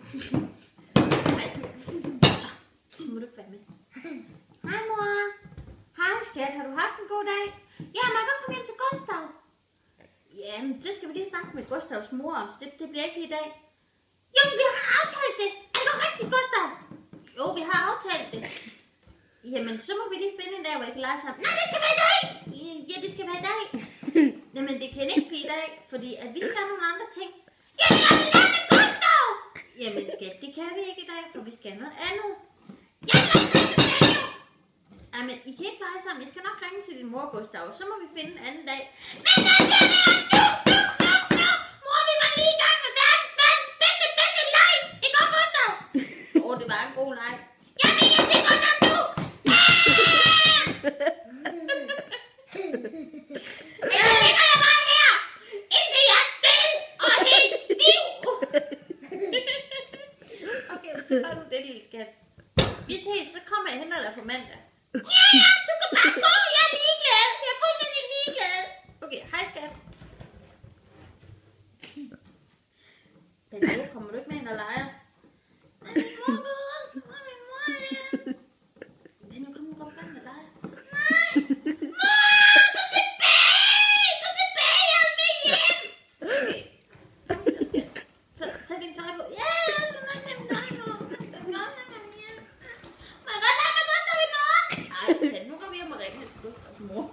Så må du ikke være med. Hej mor. Hej skat, har du haft en god dag? Ja, må jeg godt komme hjem til Gustav? Jamen, det skal vi lige snakke med Gustavs mor om, så det bliver ikke lige i dag. Jo, vi har aftalt det. Er det rigtigt, Gustav? Jo, vi har aftalt det. Jamen, så må vi lige finde en dag, hvor I kan lege sammen. Nej, det skal være i dag! Ja, det skal være i dag. Jamen, det kan ikke blive i dag, fordi at vi skal have nogle andre ting. Jamen, jeg vil lege med Gustav! Jamen, skat, det kan vi ikke i dag, for vi skal noget andet. Jamen, I kan ikke lege sammen. Jeg skal nok ringe til din mor, Gustav, og så må vi finde en anden dag. Men hvad skal vi nu? Mor, vi var lige i gang med verdens bedste leg. Det går, Gustav. Det var en god leg. Jeg vil hjem til Gustav nu. Ellers ligger jeg bare her, indtil jeg er død og helt stiv. Okay, så gør du det, lille skat. Vi ses, så kommer jeg og henter dig på mandag. Ja, du kan bare gå. Jeg er ligeglad. Jeg er fuldstændig ligeglad. Okay, hej skat. Benno, kommer du ikke med ind og leger? Benno, kom nu op og leger. Nej. Mor, gå tilbage. Gå tilbage, jeg vil med hjem. Okay, kom så skat. Så tag din tøj på. Ja, så tag din tøj på. Må jeg godt lege med Gustav i morgen? Ej, skat, nu går vi hjem og ringer til Gustavs mor.